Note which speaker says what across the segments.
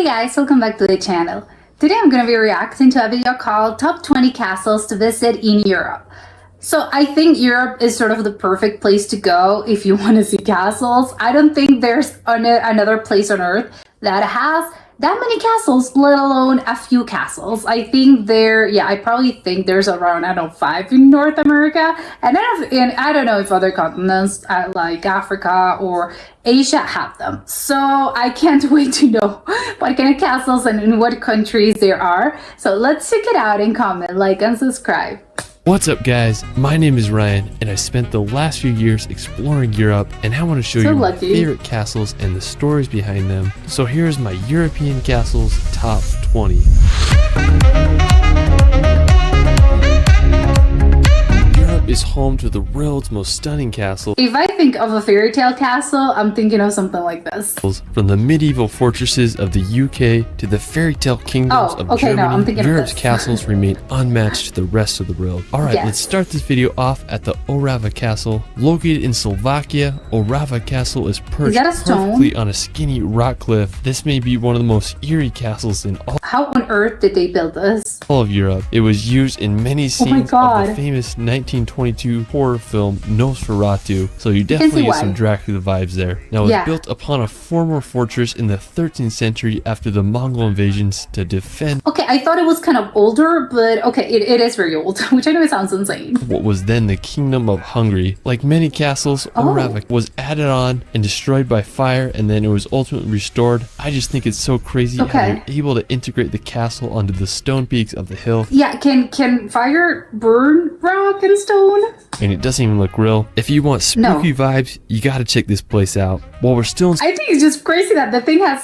Speaker 1: Hey guys, welcome back to the channel. Today I'm going to be reacting to a video called Top 20 Castles to Visit in Europe. So I think Europe is sort of the perfect place to go if you want to see castles. I don't think there's another place on earth that has that many castles, let alone a few castles. I think I probably think there's around, I don't know, 5 in North America. And I don't know if other continents like Africa or Asia have them. So I can't wait to know what kind of castles and in what countries there are. So let's check it out and comment, like, and subscribe.
Speaker 2: What's up guys, my name is Ryan and I spent the last few years exploring Europe and I want to show you my favorite castles and the stories behind them. So here's my European castles top 20. Is home to the world's most stunning castle.
Speaker 1: If I think of a fairy tale castle, I'm thinking of something like this.
Speaker 2: From the medieval fortresses of the UK to the fairy tale kingdoms of Germany, Europe's castles remain unmatched to the rest of the world. Alright, let's start this video off at the Orava Castle. Located in Slovakia, Orava Castle is perched perfectly on a skinny rock cliff. This may be one of the most eerie castles in all.
Speaker 1: How on earth did they build this?
Speaker 2: All of Europe. It was used in many scenes of the famous 1922 horror film Nosferatu, so you definitely get some Dracula vibes there. Now it was built upon a former fortress in the 13th century after the Mongol invasions to defend.
Speaker 1: Okay, I thought it was kind of older, but okay, it is very old, which I know it sounds insane.
Speaker 2: What was then the Kingdom of Hungary. Like many castles, Orava was added on and destroyed by fire, and then it was ultimately restored. I just think it's so crazy how they're able to integrate the castle onto the stone peaks of the hill. Yeah,
Speaker 1: can fire burn rock and stone?
Speaker 2: And it doesn't even look real. If you want spooky vibes, you gotta check this place out. While we're still in
Speaker 1: I think it's just crazy that the thing has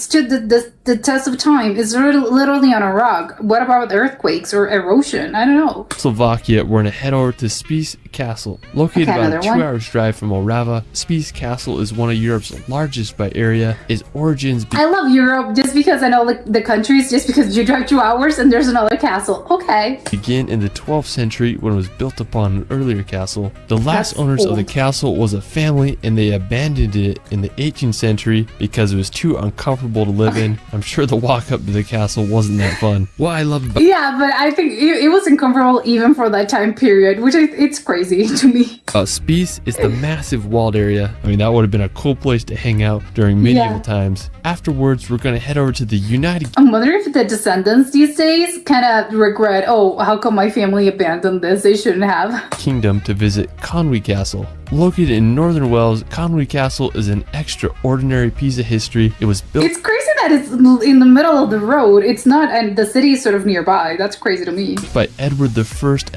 Speaker 1: stood the test of time. It's literally on a rock. What about earthquakes or erosion? I don't know.
Speaker 2: Slovakia, we're gonna head over to Spiš Castle. Located about a 2 hours drive from Orava, Spiš Castle is one of Europe's largest by area. Its origins...
Speaker 1: I love Europe just because I know the countries, just because you drive 2 hours and there's another castle. Okay.
Speaker 2: Begin in the 12th century when it was built upon an earlier castle. The last owners of the castle was a family and they abandoned it in the 18th century because it was too uncomfortable to live in. I'm sure the walk up to the castle wasn't that fun. What I love about
Speaker 1: but I think it was uncomfortable even for that time period, which it's crazy to me.
Speaker 2: Spiš is the massive walled area. I mean, that would have been a cool place to hang out during medieval times. Afterwards, we're going to head over to the United...
Speaker 1: I'm wondering if the descendants these days kind of regret, oh, how come my family abandoned this? They shouldn't have.
Speaker 2: Kingdom to visit Conwy Castle. Located in northern Wales, Conwy Castle is an extraordinary piece of history. It was built...
Speaker 1: It's crazy that it's in the middle of the road. It's not, and the city is sort of nearby. That's crazy to me.
Speaker 2: By Edward I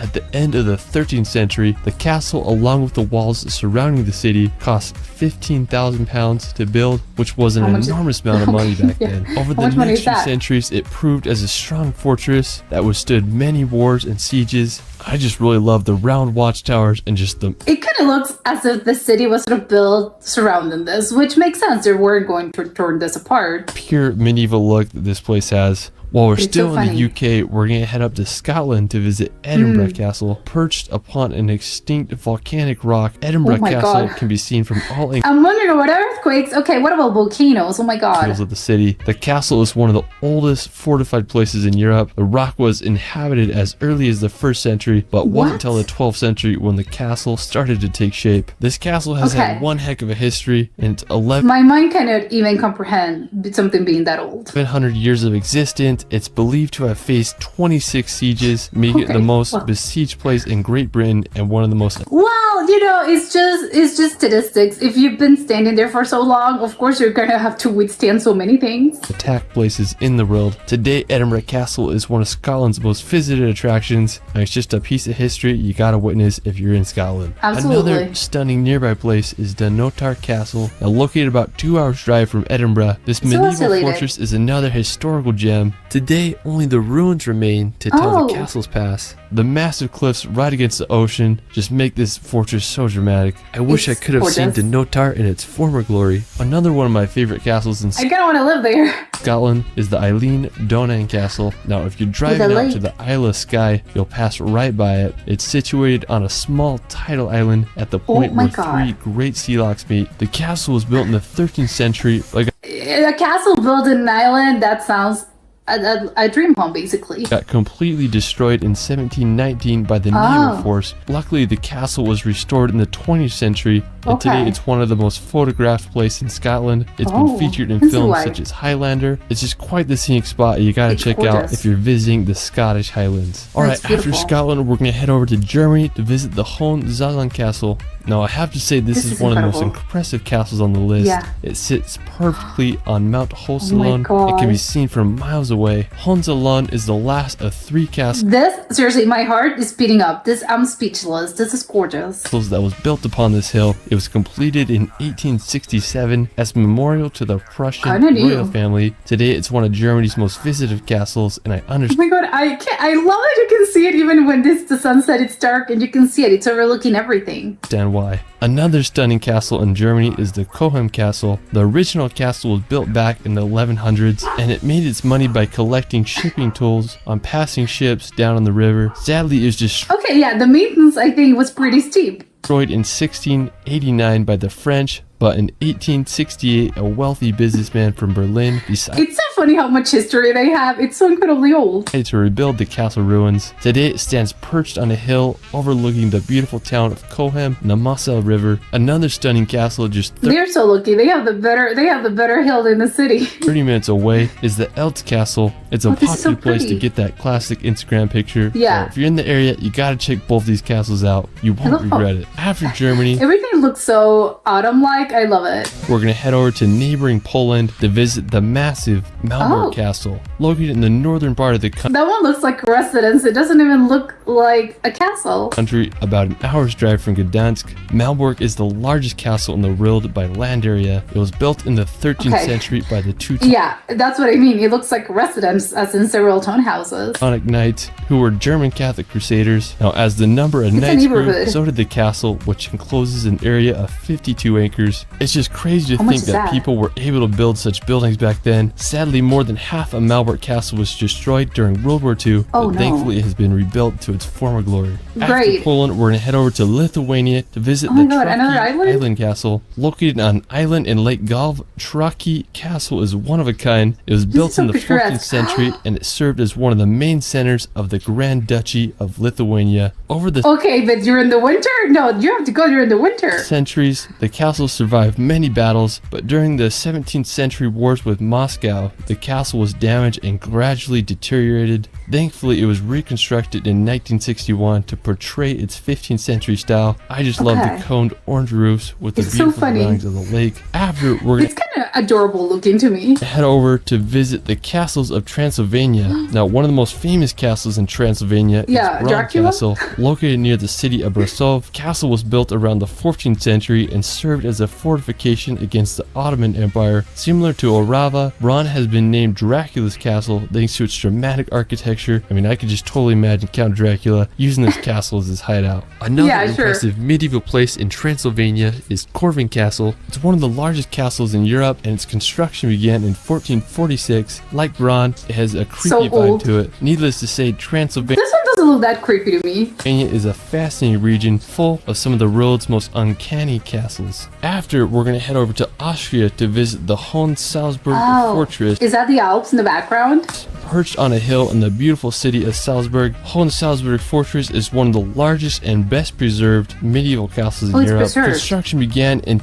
Speaker 2: at the end of the 13th century, the castle, along with the walls surrounding the city, cost £15,000 to build, which was an enormous amount of money back then. Over the next few centuries, it proved as a strong fortress that withstood many wars and sieges. I just really love the round watchtowers and just the...
Speaker 1: It kind of looks as if the city was sort of built surrounding this, which makes sense. They weren't going to turn this apart.
Speaker 2: Pure medieval look that this place has. While we're still in the UK, we're going to head up to Scotland to visit Edinburgh Castle. Perched upon an extinct volcanic rock, Edinburgh Castle can be seen from all angles.
Speaker 1: I'm wondering what earthquakes. Okay, what about volcanoes? Oh my god.
Speaker 2: Of the city. The castle is one of the oldest fortified places in Europe. The rock was inhabited as early as the 1st century, but wasn't until the 12th century when the castle started to take shape. This castle has had one heck of a history, and it's 11...
Speaker 1: My mind cannot even comprehend something being that old.
Speaker 2: 700 years of existence. It's believed to have faced 26 sieges, making it the most besieged place in Great Britain and one of the most...
Speaker 1: Well, you know, it's just statistics. If you've been standing there for so long, of course you're gonna have to withstand so many things.
Speaker 2: Attack places in the world. Today, Edinburgh Castle is one of Scotland's most visited attractions, and it's just a piece of history you gotta witness if you're in Scotland.
Speaker 1: Absolutely.
Speaker 2: Another stunning nearby place is Dunnottar Castle. Now located about 2 hours drive from Edinburgh, this medieval fortress is another historical gem. Today, only the ruins remain to tell
Speaker 1: Oh.
Speaker 2: the castle's past. The massive cliffs right against the ocean just make this fortress so dramatic. I wish
Speaker 1: It's
Speaker 2: I could have seen
Speaker 1: gorgeous.
Speaker 2: Dunnottar in its former glory. Another one of my favorite castles in
Speaker 1: I kind of want to live there.
Speaker 2: Scotland is the Eileen Donan Castle. Now, if you're driving out to
Speaker 1: lake.
Speaker 2: the Isle of Skye, you'll pass right by it. It's situated on a small tidal island at the point
Speaker 1: my
Speaker 2: where
Speaker 1: God.
Speaker 2: 3 great sea locks meet. The castle was built in the 13th century, like
Speaker 1: A castle built in an island, that sounds a dream home, basically.
Speaker 2: got completely destroyed in 1719 by the naval
Speaker 1: Oh.
Speaker 2: force. Luckily, the castle was restored in the 20th century, and today
Speaker 1: Okay.
Speaker 2: it's one of the most photographed places in Scotland. It's
Speaker 1: Oh,
Speaker 2: been featured in
Speaker 1: this is
Speaker 2: films
Speaker 1: why.
Speaker 2: such as Highlander. It's just quite the scenic spot you gotta
Speaker 1: It's
Speaker 2: check out
Speaker 1: gorgeous.
Speaker 2: if you're visiting the Scottish Highlands. Alright,
Speaker 1: That's
Speaker 2: after
Speaker 1: beautiful.
Speaker 2: Scotland, we're gonna head over to Germany to visit the Hohenzollern Castle. Now, I have to say this is one of the most
Speaker 1: incredible.
Speaker 2: impressive castles on the list.
Speaker 1: Yeah.
Speaker 2: It sits perfectly on Mount Hohenzollern. It can be
Speaker 1: gosh.
Speaker 2: seen from miles away. Hohenzollern is the last of 3 castles
Speaker 1: Seriously, my heart is speeding up. I'm speechless. This is gorgeous.
Speaker 2: that was built upon this hill. It was completed in 1867 as a memorial to the Prussian
Speaker 1: Kinda new.
Speaker 2: royal family. Today, it's one of Germany's most visited castles, and I
Speaker 1: Oh
Speaker 2: understand
Speaker 1: my god, I can't. I love that you can see it even when the sunset. It's dark and you can see it. It's overlooking everything.
Speaker 2: why. Another stunning castle in Germany is the Cohem Castle. The original castle was built back in the 1100s, and it made its money by collecting shipping tolls on passing ships down on the river. Sadly, it was destroyed
Speaker 1: Okay, yeah, the maintenance I think was pretty steep.
Speaker 2: in 1689 by the French, but in 1868, a wealthy businessman from Berlin decided
Speaker 1: It's so funny how much history they have. It's so incredibly old.
Speaker 2: to rebuild the castle ruins. Today, it stands perched on a hill overlooking the beautiful town of Cohem and the Moselle River. Another stunning castle just
Speaker 1: They're so lucky. They have the better hill than the city.
Speaker 2: 30 minutes away is the Eltz Castle. It's a
Speaker 1: this is so
Speaker 2: popular place to
Speaker 1: pretty.
Speaker 2: get that classic Instagram picture.
Speaker 1: Yeah.
Speaker 2: So if you're in the area, you gotta check both these castles out. You won't
Speaker 1: love how-
Speaker 2: regret it. After Germany,
Speaker 1: Everything looks so autumn-like. I love it.
Speaker 2: we're gonna head over to neighboring Poland to visit the massive Malbork
Speaker 1: Oh.
Speaker 2: Castle, located in the northern part of the
Speaker 1: That one looks like a residence. It doesn't even look like a castle.
Speaker 2: country, about an hour's drive from Gdansk. Malbork is the largest castle in the world by land area. It was built in the 13th
Speaker 1: Okay.
Speaker 2: century by the two
Speaker 1: Yeah, that's what I mean. It looks like a residence, as in several townhouses.
Speaker 2: Teutonic Knights, who were German Catholic crusaders. Now, as the number of
Speaker 1: a
Speaker 2: knights grew,
Speaker 1: neighborhood.
Speaker 2: so did the castle, which encloses an area of 52 acres. It's just crazy to
Speaker 1: How much
Speaker 2: think
Speaker 1: is
Speaker 2: that
Speaker 1: that?
Speaker 2: people were able to build such buildings back then. Sadly, more than half of Malbork Castle was destroyed during World War II,
Speaker 1: Oh,
Speaker 2: but
Speaker 1: no.
Speaker 2: thankfully it has been rebuilt to its former glory. After
Speaker 1: Great.
Speaker 2: Poland, we're going to head over to Lithuania to visit
Speaker 1: Oh my
Speaker 2: the
Speaker 1: God,
Speaker 2: Truckee
Speaker 1: another island?
Speaker 2: Castle. Located on an island in Lake Galv, Truckee Castle is one of a kind. It was built
Speaker 1: so
Speaker 2: in the
Speaker 1: picturesque.
Speaker 2: 14th century, and it served as one of the main centers of the Grand Duchy of Lithuania. Over the
Speaker 1: Okay, but during the winter? No, you have to go during the winter.
Speaker 2: centuries, the castle survived many battles, but during the 17th century wars with Moscow, the castle was damaged and gradually deteriorated. Thankfully, it was reconstructed in 1961 to portray its 15th century style. I just love the
Speaker 1: Okay.
Speaker 2: coned orange roofs with the
Speaker 1: It's so
Speaker 2: beautiful
Speaker 1: funny.
Speaker 2: drawings of the lake. After, we're going
Speaker 1: It's kind of adorable looking to me.
Speaker 2: to head over to visit the castles of Transylvania. Now, one of the most famous castles in Transylvania
Speaker 1: Yeah,
Speaker 2: is Bran
Speaker 1: Dracula?
Speaker 2: Castle, located near the city of Brasov. Castle was built around the 14th century and served as a fortification against the Ottoman Empire. Similar to Orava, Bran has been named Dracula's castle thanks to its dramatic architecture. I mean, I could just totally imagine Count Dracula using this castle as his hideout. Another
Speaker 1: Yeah, sure.
Speaker 2: impressive medieval place in Transylvania is Corvin Castle. It's one of the largest castles in Europe, and its construction began in 1446. Like Bran, it has a creepy
Speaker 1: So
Speaker 2: vibe
Speaker 1: old.
Speaker 2: to it. Needless to say, Transylvania
Speaker 1: This one doesn't look that creepy to me.
Speaker 2: is a fascinating region full of some of the world's most uncanny castles. After, we're going to head over to Austria to visit the Hohensalzburg Fortress.
Speaker 1: Is that the Alps in the background?
Speaker 2: Perched on a hill in the beautiful city of Salzburg, Hohensalzburg Fortress is one of the largest and best preserved medieval castles in
Speaker 1: Oh, it's
Speaker 2: Europe.
Speaker 1: preserved.
Speaker 2: Construction began in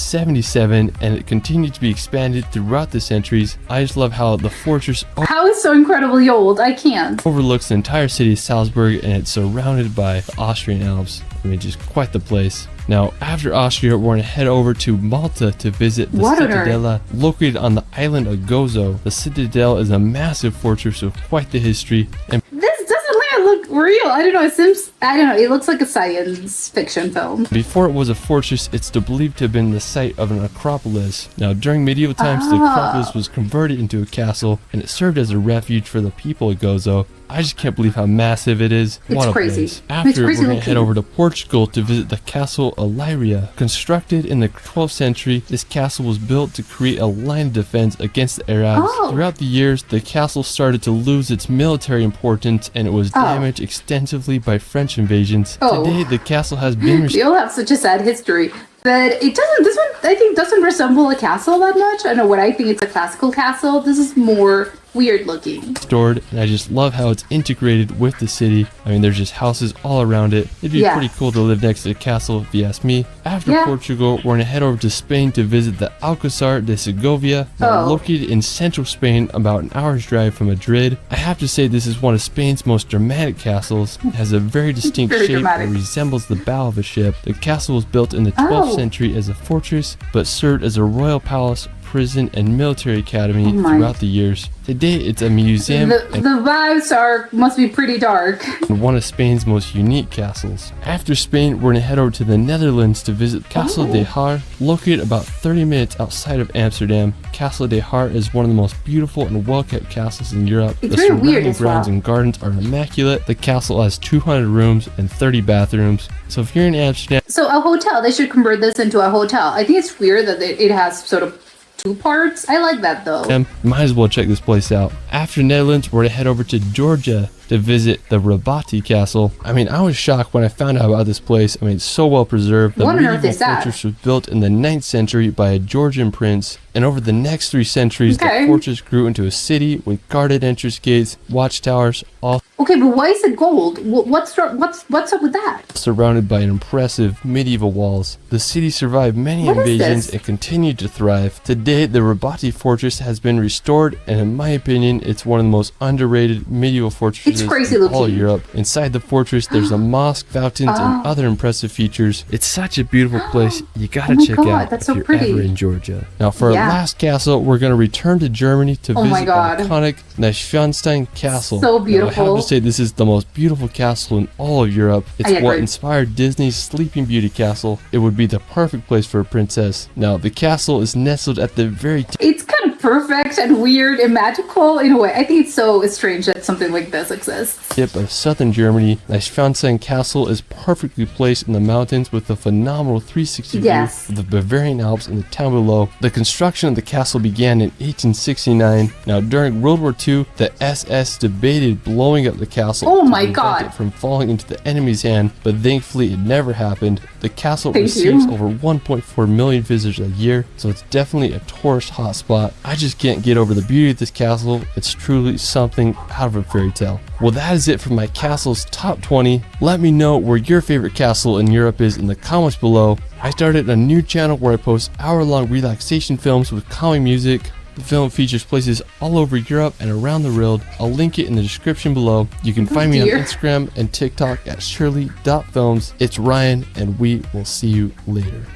Speaker 2: 1077 and it continued to be expanded throughout the centuries. I just love how the fortress
Speaker 1: How is so incredibly old? I can't.
Speaker 2: overlooks the entire city of Salzburg and it's surrounded by the Austrian Alps. I mean, just quite the place. Now, after Austria, we're going to head over to Malta to visit the
Speaker 1: What on earth?
Speaker 2: Cittadella, located on the island of Gozo. The Citadel is a massive fortress with quite the history, and
Speaker 1: This doesn't look real. I don't know. It seems, I don't know. It looks like a science fiction film.
Speaker 2: Before it was a fortress, it's believed to have been the site of an acropolis. Now, during medieval times, the acropolis was converted into a castle, and it served as a refuge for the people of Gozo. I just can't believe how massive it is.
Speaker 1: It's crazy.
Speaker 2: Place. After,
Speaker 1: it's crazy
Speaker 2: we're going to head over to Portugal to visit the Castle Illyria. Constructed in the 12th century, this castle was built to create a line of defense against the Arabs. Throughout the years, the castle started to lose its military importance, and it was damaged extensively by French invasions. Today, the castle has been restored.
Speaker 1: They all have such a sad history. But it doesn't, this one, I think, doesn't resemble a castle that much. I know what I think it's a classical castle. This is more weird looking.
Speaker 2: Restored, and I just love how it's integrated with the city. I mean, there's just houses all around it. It'd be pretty cool to live next to the castle, if you ask me. After Portugal, we're gonna head over to Spain to visit the Alcázar de Segovia, located in central Spain, about an hour's drive from Madrid. I have to say this is one of Spain's most dramatic castles. It has a very distinct shape that resembles the bow of a ship. The castle was built in the 12th century as a fortress, but served as a royal palace, prison, and military academy throughout the years. Today, it's a museum.
Speaker 1: The vibes must be pretty dark.
Speaker 2: And one of Spain's most unique castles. After Spain, we're gonna head over to the Netherlands to visit Castle de Haar, located about 30 minutes outside of Amsterdam. Castle de Haar is one of the most beautiful and well-kept castles in Europe.
Speaker 1: It's
Speaker 2: the
Speaker 1: very
Speaker 2: surrounding
Speaker 1: weird as
Speaker 2: grounds and gardens are immaculate. The castle has 200 rooms and 30 bathrooms. So if you're in Amsterdam,
Speaker 1: so a hotel, they should convert this into a hotel. I think it's weird that it has sort of 2 parts. I like that though.
Speaker 2: Might as well check this place out. After Netherlands, we're gonna head over to Georgia to visit the Rabati Castle. I mean, I was shocked when I found out about this place. I mean, it's so well preserved. The medieval fortress was built in the 9th century by a Georgian prince, and over the next 3 centuries, the fortress grew into a city with guarded entrance gates, watchtowers, all.
Speaker 1: Okay, but why is it gold? What's up with that?
Speaker 2: Surrounded by impressive medieval walls. The city survived many invasions and continued to thrive. Today, the Rabati fortress has been restored, and in my opinion, it's one of the most underrated medieval fortresses in all of Europe. Inside the fortress, there's a mosque, fountains, and other impressive features. It's such a beautiful place. You gotta check out if you're ever in Georgia. Now, for our last castle, we're gonna return to Germany to visit the iconic Neuschwanstein Castle.
Speaker 1: So beautiful.
Speaker 2: Now, I have to say, this is the most beautiful castle in all of Europe. It's what inspired Disney's Sleeping Beauty castle. It would be the perfect place for a princess. Now, the castle is nestled at the very
Speaker 1: It's kind of perfect and weird and magical in a way. I think it's so strange that something like this exists.
Speaker 2: Tip of southern Germany, Neuschwanstein Castle is perfectly placed in the mountains with a phenomenal 360 view of the Bavarian Alps and the town below. The construction of the castle began in 1869. Now, during World War II, the SS debated blowing up the castle to prevent it from falling into the enemy's hand, but thankfully it never happened. The castle receives over 1.4 million visitors a year, so it's definitely a tourist hotspot. I just can't get over the beauty of this castle. It's truly something out of a fairy tale. Well, that is it for my castles top 20. Let me know where your favorite castle in Europe is in the comments below. I started a new channel where I post hour-long relaxation films with calming music. The film features places all over Europe and around the world. I'll link it in the description below. You can find me on Instagram and TikTok at shirley.films. It's Ryan, and we will see you later.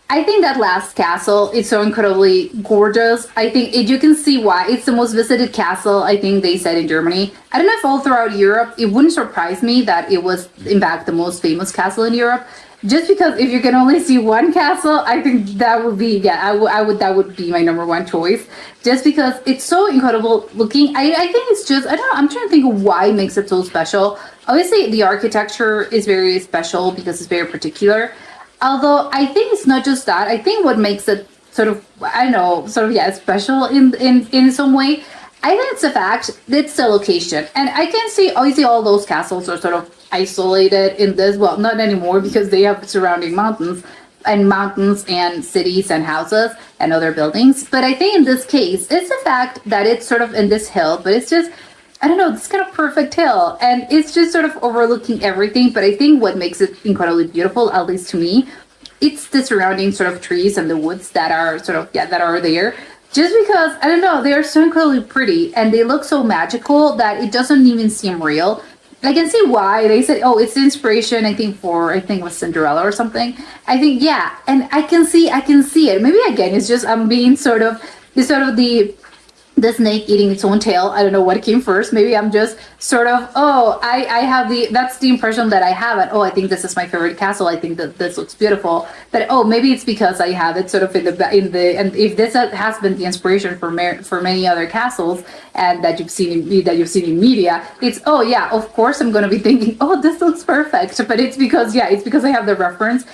Speaker 1: I think that last castle is so incredibly gorgeous. I think you can see why. It's the most visited castle, I think they said, in Germany. I don't know if all throughout Europe. It wouldn't surprise me that it was, in fact, the most famous castle in Europe. Just because if you can only see one castle, I think that would be, that would be my number one choice. Just because it's so incredible looking. I think it's just, I don't know, I'm trying to think of why it makes it so special. Obviously, the architecture is very special because it's very particular. Although I think it's not just that. I think what makes it sort of, I don't know, special in some way, I think it's the fact that it's the location. And I can see, obviously, all those castles are sort of isolated in this, well, not anymore because they have surrounding mountains and cities and houses and other buildings. But I think in this case, it's the fact that it's sort of in this hill, but it's just, I don't know, this kind of perfect hill. And it's just sort of overlooking everything. But I think what makes it incredibly beautiful, at least to me, it's the surrounding sort of trees and the woods that are sort of, that are there. Just because, I don't know, they're so incredibly pretty and they look so magical that it doesn't even seem real. I can see why they said, oh, it's the inspiration, I think it was Cinderella or something. I think, and I can see it. Maybe again, it's just I'm being the the snake eating its own tail. I don't know what came first. Maybe I'm just sort of, I have that's the impression that I have. And I think this is my favorite castle. I think that this looks beautiful. But maybe it's because I have it sort of and if this has been the inspiration for many other castles and that you've seen in media, it's, yeah, of course I'm going to be thinking, this looks perfect. But it's because I have the reference.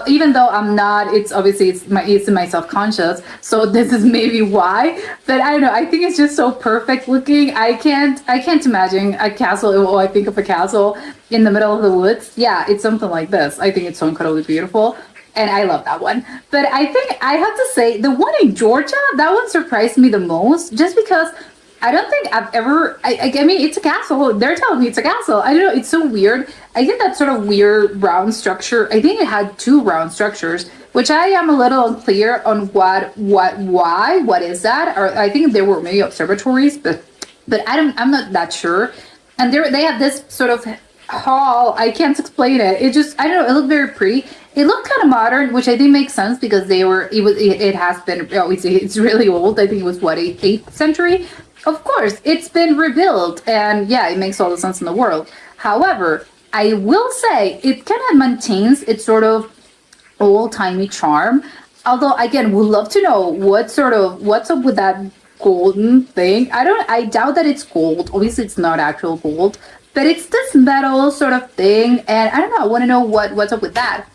Speaker 1: Even though I'm not, it's obviously it's in my self-conscious. So this is maybe why. But I don't know. I think it's just so perfect looking. I can't imagine a castle. I think of a castle in the middle of the woods. Yeah, it's something like this. I think it's so incredibly beautiful. And I love that one. But I think I have to say the one in Georgia, that one surprised me the most, just because I don't think I've ever, I mean, it's a castle. They're telling me it's a castle. I don't know. It's so weird. I think that sort of weird round structure, I think it had two round structures, which I am a little unclear on what is that? Or I think there were maybe observatories, but I'm not that sure. And they have this sort of hall. I can't explain it. It just, I don't know. It looked very pretty. It looked kind of modern, which I think makes sense because it has been, it's really old. I think it was 8th century. Of course, it's been rebuilt, and yeah, it makes all the sense in the world. However, I will say it kind of maintains its sort of old-timey charm. Although, again, we'd love to know what's up with that golden thing. I doubt that it's gold. Obviously, it's not actual gold, but it's this metal sort of thing, and I don't know. I want to know what's up with that.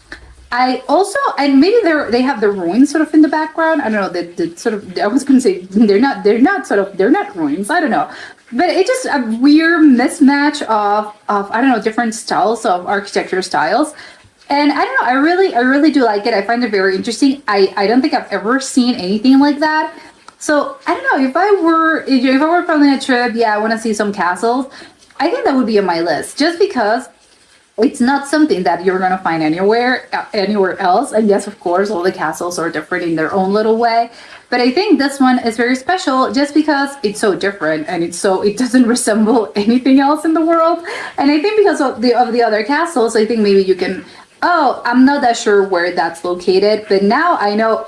Speaker 1: I also, and maybe they have the ruins sort of in the background. I don't know, the sort of, I was going to say, they're not ruins. I don't know. But it's just a weird mismatch of, I don't know, different styles of architecture styles. And I don't know, I really do like it. I find it very interesting. I don't think I've ever seen anything like that. So I don't know, if I were planning a trip, I want to see some castles. I think that would be on my list, just because it's not something that you're going to find anywhere else. And yes, of course, all the castles are different in their own little way. But I think this one is very special just because it's so different and it doesn't resemble anything else in the world. And I think because of the other castles, I think maybe you can, I'm not that sure where that's located, but now I know,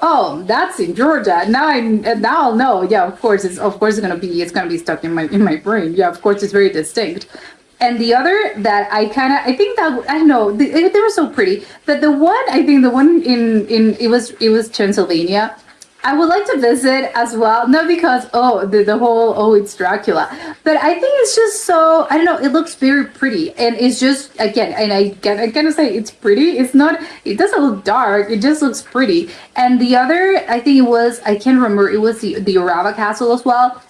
Speaker 1: that's in Georgia. Now I'll know. Yeah, of course it's going to be stuck in my brain. Yeah, of course it's very distinct. And the other that I don't know, they were so pretty. But the one in it was Transylvania. I would like to visit as well, not because the whole it's Dracula, but I think it's just so, I don't know, it looks very pretty, and it's just, again, and I gotta say it's pretty. It doesn't look dark. It just looks pretty. And the other, I think it was, I can't remember. It was the Orava Castle as well.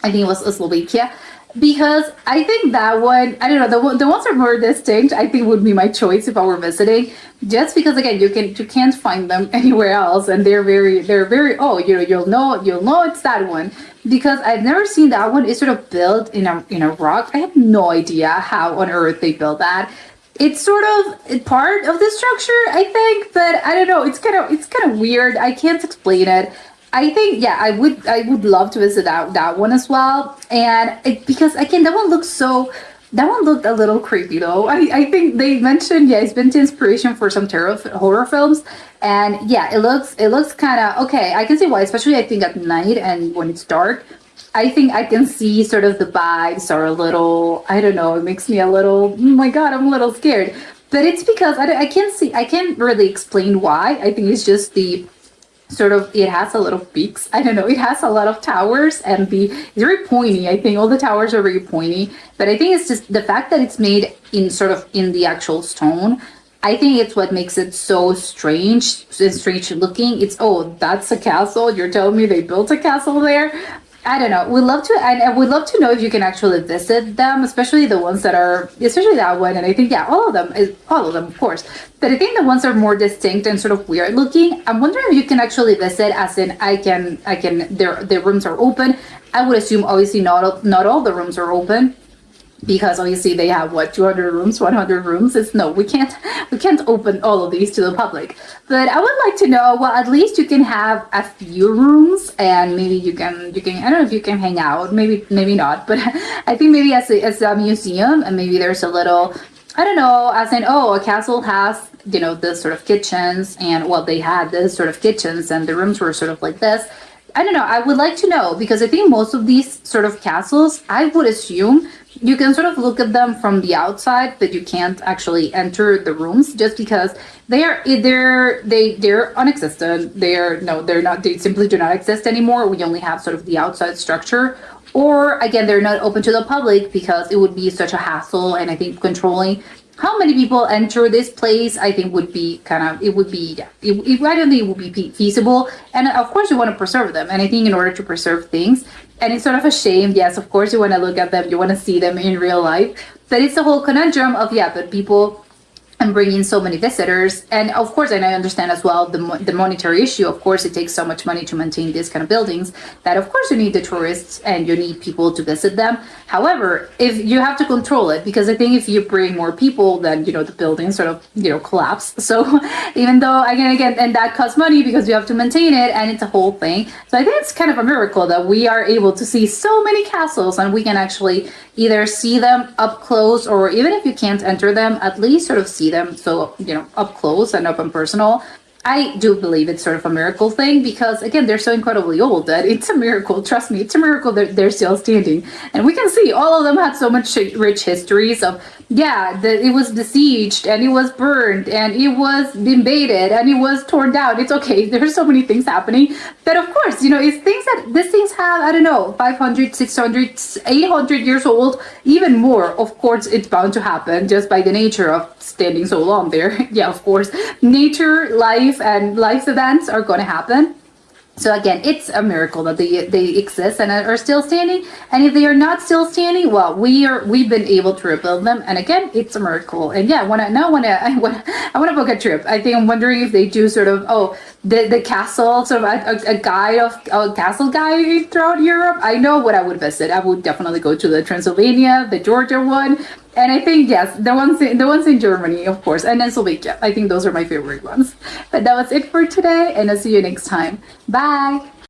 Speaker 1: I think it was Slovakia. Because I think that one, I don't know, the ones that are more distinct, I think would be my choice if I were visiting. Just because, again, you can't find them anywhere else, and they're very you'll know it's that one, because I've never seen that one. It's sort of built in a rock. I have no idea how on earth they built that. It's sort of part of the structure, I think, but I don't know. It's kind of weird. I can't explain it. I think, I would love to visit that one as well. And because, again, that one looked a little creepy though. I think they mentioned, it's been the inspiration for some horror films. And it looks kind of, okay, I can see why, especially I think at night and when it's dark. I think I can see sort of the vibes are a little, I don't know, it makes me a little, oh my God, I'm a little scared. But it's because I can't really explain why. I think it's just the sort of, it has a lot of peaks. I don't know, it has a lot of towers, and it's very pointy. I think all the towers are very pointy, but I think it's just the fact that it's made in the actual stone. I think it's what makes it so strange looking. It's, that's a castle. You're telling me they built a castle there? I don't know. We'd love to know if you can actually visit them, especially the ones especially that one. And I think, all of them, of course. But I think the ones that are more distinct and sort of weird looking, I'm wondering if you can actually visit, as in their rooms are open. I would assume, obviously, not all the rooms are open, because obviously they have 200 rooms, 100 rooms. We can't open all of these to the public. But I would like to know, well, at least you can have a few rooms, and maybe you can I don't know if you can hang out, maybe not, but I think maybe as a museum, and maybe there's a little, I don't know, as in, a castle has, this sort of kitchens, and they had this sort of kitchens, and the rooms were sort of like this. I don't know. I would like to know because I think most of these sort of castles, I would assume you can sort of look at them from the outside, but you can't actually enter the rooms just because they are either they're non-existent. They're no, they're not. They simply do not exist anymore. We only have sort of the outside structure, or again, they're not open to the public because it would be such a hassle. And I think controlling how many people enter this place, I think would be kind of, it would be, yeah, I don't think it would be feasible. And of course you want to preserve them. And I think in order to preserve things, and it's sort of a shame, yes, of course you want to look at them, you want to see them in real life, but it's the whole conundrum of, yeah, but people and bring in so many visitors. And of course, and I understand as well the monetary issue. Of course, it takes so much money to maintain these kind of buildings that of course you need the tourists and you need people to visit them. However, if you have to control it, because I think if you bring more people, then, the buildings sort of, collapse. So even though again, and that costs money because you have to maintain it and it's a whole thing. So I think it's kind of a miracle that we are able to see so many castles and we can actually either see them up close, or even if you can't enter them, at least sort of see them. So, up close and up and personal. I do believe it's sort of a miracle thing because, again, they're so incredibly old that it's a miracle. Trust me, it's a miracle that they're still standing. And we can see all of them had so much rich histories of, it was besieged and it was burned and it was invaded and it was torn down. It's okay. There's so many things happening that, of course, it's things that these things have, I don't know, 500, 600, 800 years old, even more. Of course, it's bound to happen just by the nature of standing so long there. Yeah, of course, nature, life, and life's events are going to happen. So again, it's a miracle that they exist and are still standing. And if they are not still standing, well, we've been able to rebuild them. And again, it's a miracle. And yeah, I want to book a trip. I think I'm wondering if they do sort of the castle, sort of a guide of a castle guide throughout Europe. I know what I would visit. I would definitely go to the Transylvania, the Georgia one. And I think, yes, the ones in Germany, of course, and then Slovakia. I think those are my favorite ones. But that was it for today, and I'll see you next time. Bye!